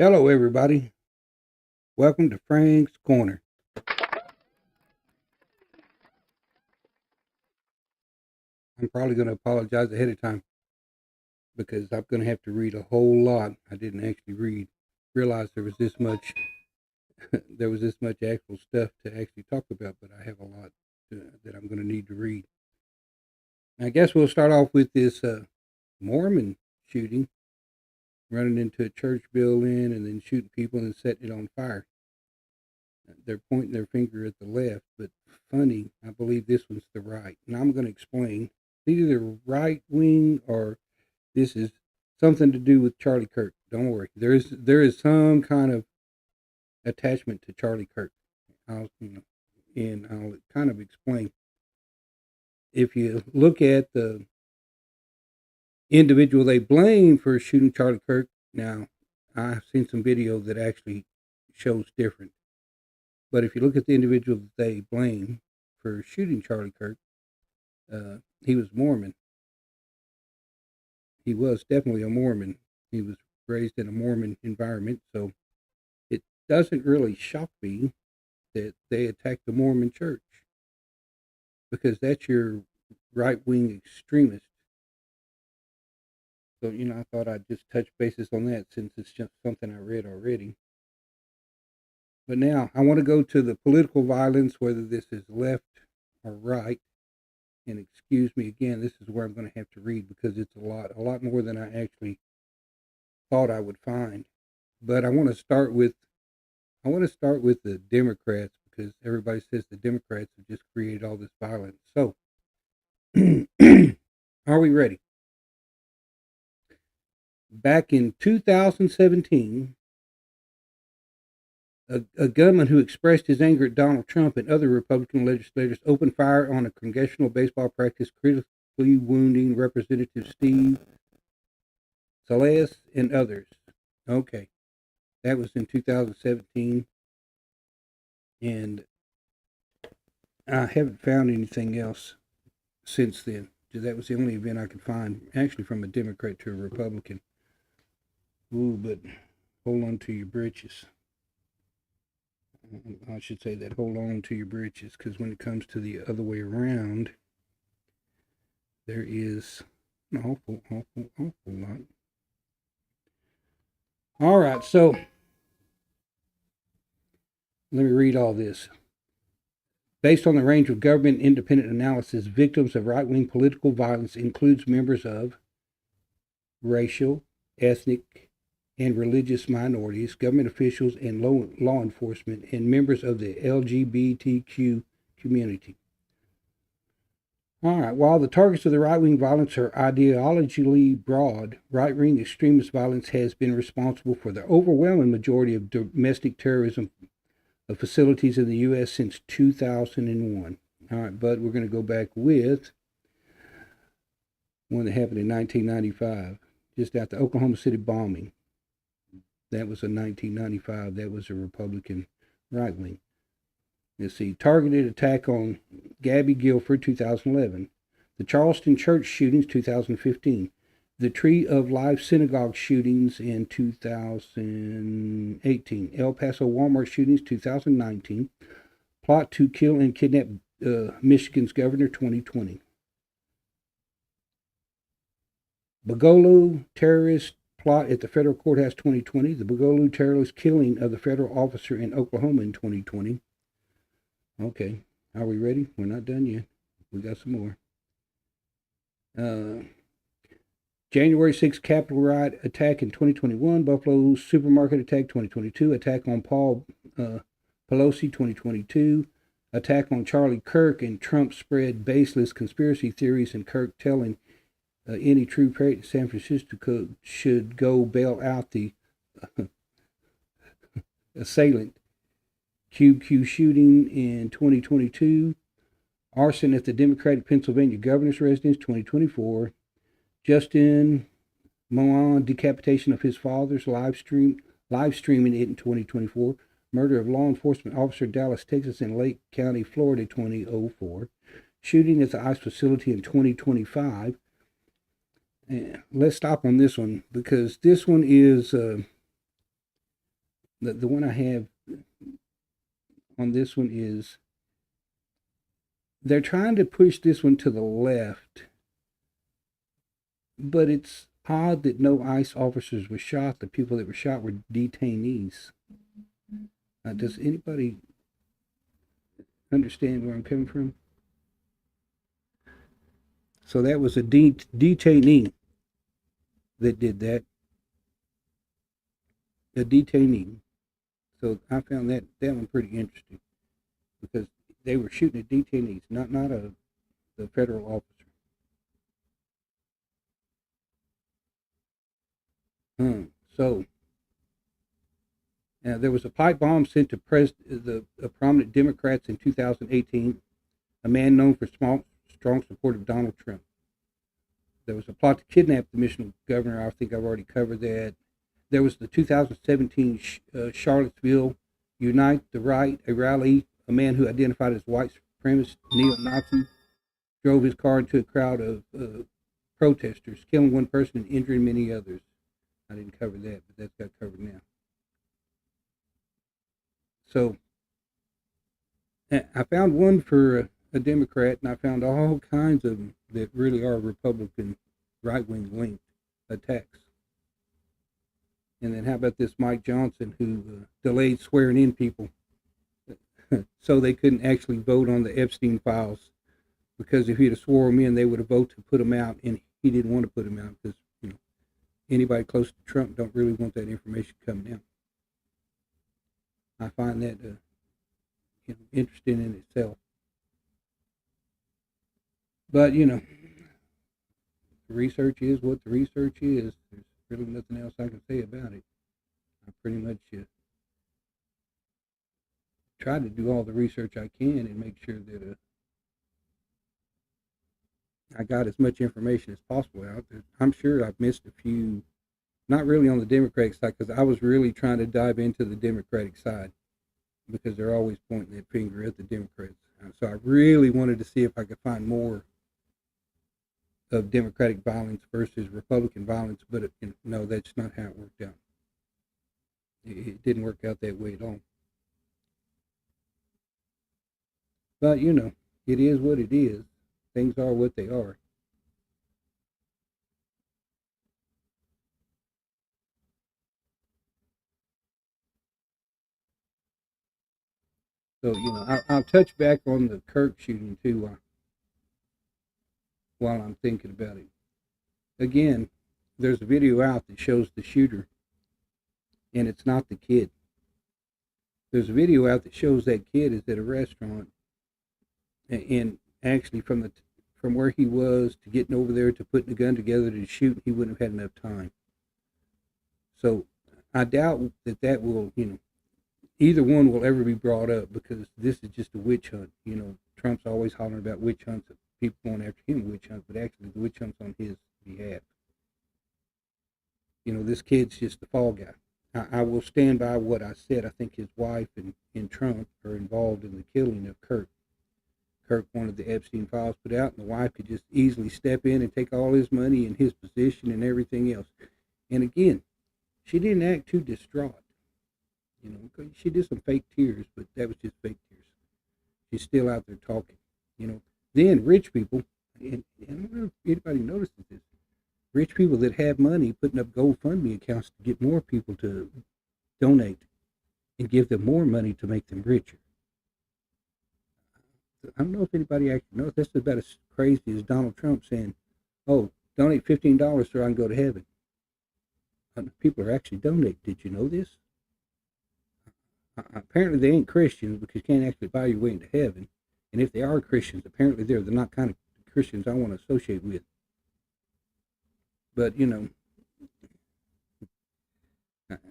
Hello, everybody. Welcome to Frank's Corner. I'm probably going to apologize ahead of time because I'm going to have to read a whole lot. I didn't actually realize there was this much, there was this much actual stuff to actually talk about, but I have a lot that I'm going to need to read. I guess we'll start off with this Morman shooting, running into a church building and then shooting people and setting it on fire. They're pointing their finger at the left, but funny, I believe this one's the right. And I'm going to explain. It's either the right wing or this is something to do with Charlie Kirk. Don't worry. There is some kind of attachment to Charlie Kirk. And I'll kind of explain. If you look at the individual they blame for shooting Charlie Kirk, now I've seen some video that actually shows different. But if you look at the individual that they blame for shooting Charlie Kirk, he was Mormon. He was definitely a Mormon. He was raised in a Mormon environment, so it doesn't really shock me that they attacked the Mormon church because that's your right wing extremist. So, I thought I'd just touch bases on that since it's just something I read already. But now I want to go to the political violence, whether this is left or right. And excuse me again, this is where I'm going to have to read because it's a lot more than I actually thought I would find. But I want to start with the Democrats because everybody says the Democrats have just created all this violence. So, are we ready? Back in 2017, a gunman who expressed his anger at Donald Trump and other Republican legislators opened fire on a congressional baseball practice, critically wounding Representative Steve Scalise and others. Okay, that was in 2017, and I haven't found anything else since then. That was the only event I could find, actually, from a Democrat to a Republican. Ooh, but hold on to your britches. I should say that hold on to your britches, because when it comes to the other way around, there is an awful lot. All right, so let me read all this. Based on the range of government independent analysis, victims of right-wing political violence includes members of racial, ethnic, and religious minorities, government officials, and law enforcement, and members of the LGBTQ community. All right, while the targets of the right-wing violence are ideologically broad, right-wing extremist violence has been responsible for the overwhelming majority of domestic terrorism of facilities in the U.S. since 2001. All right, but we're going to go back with one that happened in 1995, just after the Oklahoma City bombing. That was in 1995. That was a Republican right wing. Let's see. Targeted attack on Gabby Guilford, 2011. The Charleston church shootings, 2015. The Tree of Life synagogue shootings in 2018. El Paso Walmart shootings, 2019. Plot to kill and kidnap Michigan's governor, 2020. Bogolu terrorist plot at the federal courthouse, 2020. The Bogolu terrorist killing of the federal officer in Oklahoma in 2020. Okay, are we ready? We're not done yet. We got some more. January 6th Capitol riot attack in 2021. Buffalo supermarket attack 2022. Attack on Paul Pelosi 2022. Attack on Charlie Kirk, and Trump spread baseless conspiracy theories, and Kirk telling any true patriot in San Francisco should go bail out the assailant. QQ shooting in 2022. Arson at the Democratic Pennsylvania governor's residence, 2024. Justin Moan decapitation of his father's live streaming it in 2024. Murder of law enforcement officer Dallas, Texas, in Lake County, Florida, 2004. Shooting at the ICE facility in 2025. And let's stop on this one because this one is The one I have on this one is they're trying to push this one to the left, but it's odd that no ICE officers were shot. The people that were shot were detainees. Does anybody understand where I'm coming from? So that was a detainee that did that. A detainee. So I found that one pretty interesting because they were shooting at detainees, not the federal officer. So there was a pipe bomb sent to the prominent Democrats in 2018. A man known for strong support of Donald Trump. There was a plot to kidnap the Michigan governor. I think I've already covered that. There was the 2017 Charlottesville Unite the Right, a rally. A man who identified as white supremacist neo-Nazi drove his car into a crowd of protesters, killing one person and injuring many others. I didn't cover that, but that's got covered now. So I found one for a Democrat, and I found all kinds of them that really are Republican right-wing linked attacks. And then how about this Mike Johnson, who delayed swearing in people so they couldn't actually vote on the Epstein files, because if he'd have swore them in, they would have voted to put them out, and he didn't want to put them out because anybody close to Trump don't really want that information coming out. I find that interesting in itself. But the research is what the research is. There's really nothing else I can say about it. I pretty much try to do all the research I can and make sure that I got as much information as possible out there. I'm sure I've missed a few, not really on the Democratic side, because I was really trying to dive into the Democratic side because they're always pointing that finger at the Democrats. So I really wanted to see if I could find more of Democratic violence versus Republican violence, but no, that's not how it worked out. It didn't work out that way at all. But it is what it is. Things are what they are. So I'll touch back on the Kirk shooting too while I'm thinking about it. Again, there's a video out that shows the shooter, and it's not the kid. There's a video out that shows that kid is at a restaurant, and actually from where he was to getting over there to putting the gun together to shoot, he wouldn't have had enough time. So I doubt that will, either one will ever be brought up, because this is just a witch hunt. Trump's always hollering about witch hunts, people going after him witch hunt, but actually the witch hunt's on his behalf. This kid's just the fall guy. I will stand by what I said. I think his wife and Trump are involved in the killing of Kirk. Kirk wanted the Epstein files put out, and the wife could just easily step in and take all his money and his position and everything else. And again, she didn't act too distraught. She did some fake tears, but that was just fake tears. She's still out there talking. Then rich people, and I don't know if anybody notices this, rich people that have money putting up GoFundMe accounts to get more people to donate and give them more money to make them richer. I don't know if anybody actually knows. That's about as crazy as Donald Trump saying, "Oh, donate $15 so I can go to heaven." People are actually donating. Did you know this? Apparently they ain't Christians, because you can't actually buy your way into heaven. And if they are Christians, apparently they're the not kind of Christians I want to associate with. But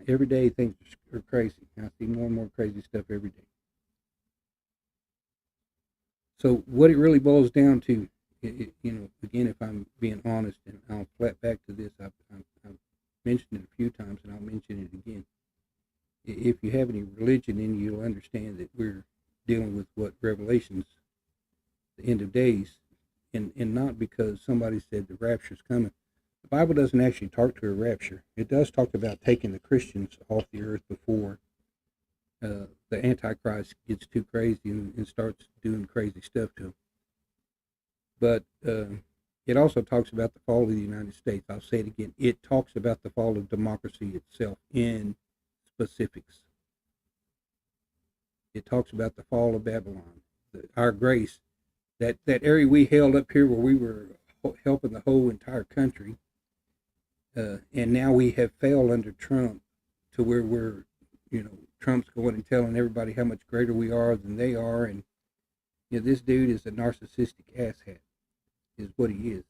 every day things are crazy. I see more and more crazy stuff every day. So what it really boils down to, again, if I'm being honest, and I'll flat back to this, I've mentioned it a few times, and I'll mention it again. If you have any religion in you, you'll understand that we're dealing with what Revelation's the end of days, and not because somebody said the rapture's coming. The Bible doesn't actually talk to a rapture. It does talk about taking the Christians off the earth before the Antichrist gets too crazy and starts doing crazy stuff to him. But it also talks about the fall of the United States. I'll say it again. It talks about the fall of democracy itself in specifics. It talks about the fall of Babylon, our grace, that area we held up here where we were helping the whole entire country, and now we have failed under Trump to where we're, Trump's going and telling everybody how much greater we are than they are, and this dude is a narcissistic asshat, is what he is,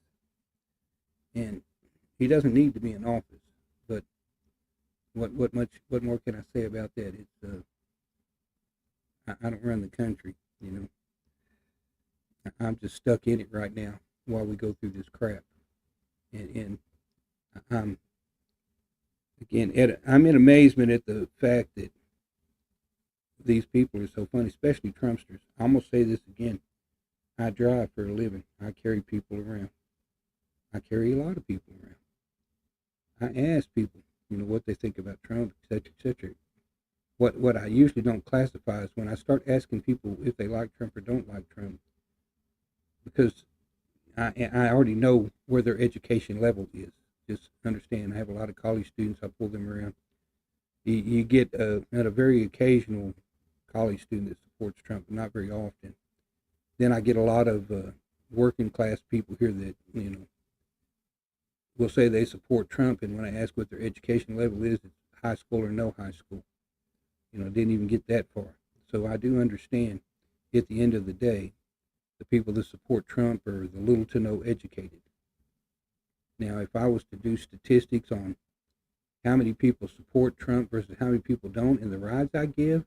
and he doesn't need to be in office. But what more can I say about that? It's I don't run the country, I'm just stuck in it right now while we go through this crap, and I'm I'm in amazement at the fact that these people are so funny, especially Trumpsters. I'm gonna say this again. I drive for a living. I carry people around. I carry a lot of people around. I ask people, what they think about Trump, etc., etc. What I usually don't classify is when I start asking people if they like Trump or don't like Trump, because I already know where their education level is. Just understand, I have a lot of college students. I pull them around. You get at a very occasional college student that supports Trump, but not very often. Then I get a lot of working class people here that will say they support Trump, and when I ask what their education level is, it's high school or no high school. Didn't even get that far. So I do understand, at the end of the day, the people that support Trump are the little to no educated. Now, if I was to do statistics on how many people support Trump versus how many people don't in the rides I give,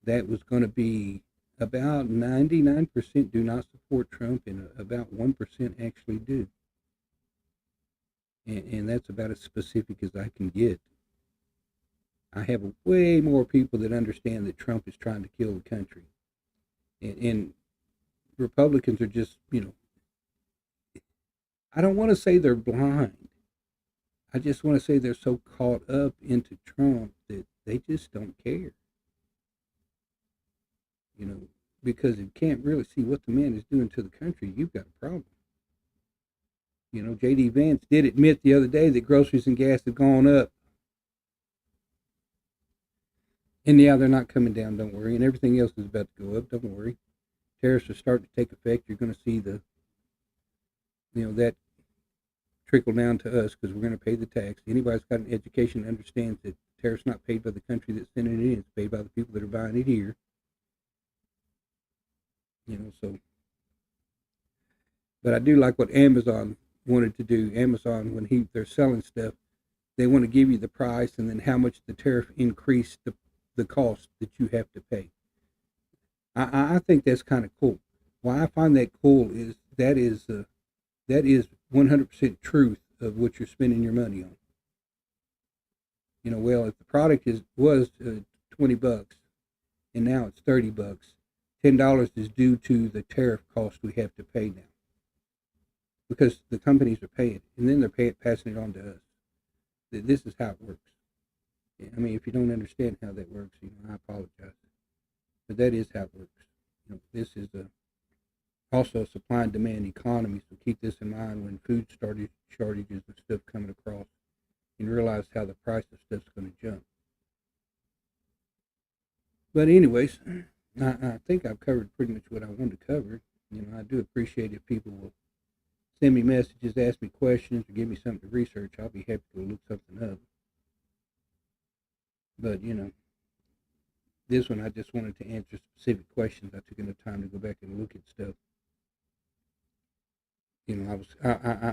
that was going to be about 99% do not support Trump and about 1% actually do. And that's about as specific as I can get. I have way more people that understand that Trump is trying to kill the country. And Republicans are just, I don't want to say they're blind. I just want to say they're so caught up into Trump that they just don't care. Because if you can't really see what the man is doing to the country, you've got a problem. J.D. Vance did admit the other day that groceries and gas have gone up. And yeah, they're not coming down, don't worry. And everything else is about to go up, don't worry. Tariffs are starting to take effect. You're going to see that trickle down to us because we're going to pay the tax. Anybody's got an education understands that tariffs not paid by the country that's sending it in. It's paid by the people that are buying it here. So. But I do like what Amazon wanted to do. Amazon, when they're selling stuff, they want to give you the price and then how much the tariff increased the cost that you have to pay. I think that's kind of cool. Why I find that cool is that is 100% truth of what you're spending your money on. Well, if the product was $20 and now it's $30, $10 is due to the tariff cost we have to pay now, because the companies are paying it, and then they're passing it on to us. This is how it works. I mean, if you don't understand how that works, I apologize, but that is how it works. This is also a supply and demand economy, so keep this in mind when food shortages and stuff coming across, and realize how the price of stuff's going to jump. But anyways, I think I've covered pretty much what I wanted to cover. I do appreciate if people will send me messages, ask me questions, or give me something to research. I'll be happy to look something up. But, this one I just wanted to answer specific questions. I took enough time to go back and look at stuff.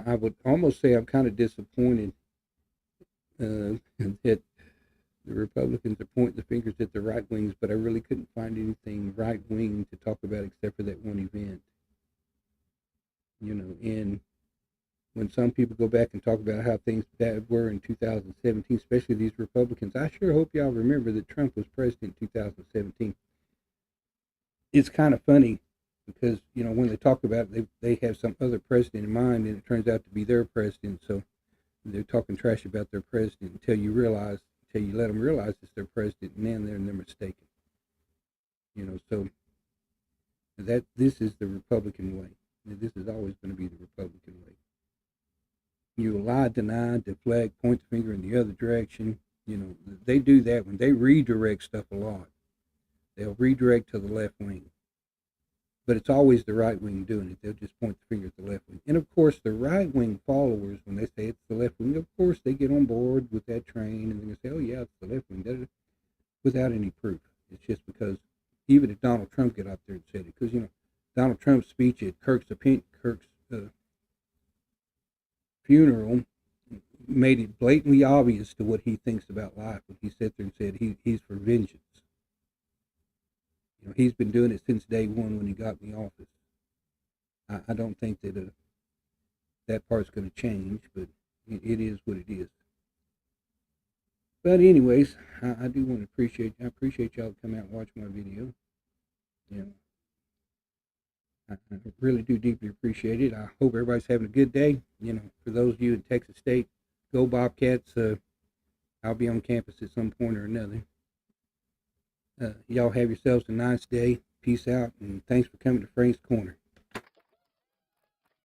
I would almost say I'm kind of disappointed that the Republicans are pointing the fingers at the right wings, but I really couldn't find anything right wing to talk about except for that one event. And when some people go back and talk about how things bad were in 2017, especially these Republicans, I sure hope y'all remember that Trump was president in 2017. It's kind of funny because, when they talk about it, they have some other president in mind, and it turns out to be their president, so they're talking trash about their president until until you let them realize it's their president, and then they're mistaken. So that this is the Republican way. This is always going to be the Republican way. You lie, deny, deflect, point the finger in the other direction. They do that when they redirect stuff a lot. They'll redirect to the left wing. But it's always the right wing doing it. They'll just point the finger at the left wing. And of course, the right wing followers, when they say it's the left wing, of course they get on board with that train and they say, oh yeah, it's the left wing, without any proof. It's just because even if Donald Trump got out there and said it, because Donald Trump's speech at Kirk's funeral made it blatantly obvious to what he thinks about life when he sat there and said he's for vengeance. He's been doing it since day one when he got in the office. I don't think that that part's going to change, but it is what it is. But anyways, I do want to appreciate y'all coming out and watch my video. I really do deeply appreciate it. I hope everybody's having a good day. For those of you in Texas State, go Bobcats. I'll be on campus at some point or another. Y'all have yourselves a nice day. Peace out, and thanks for coming to Frank's Corner.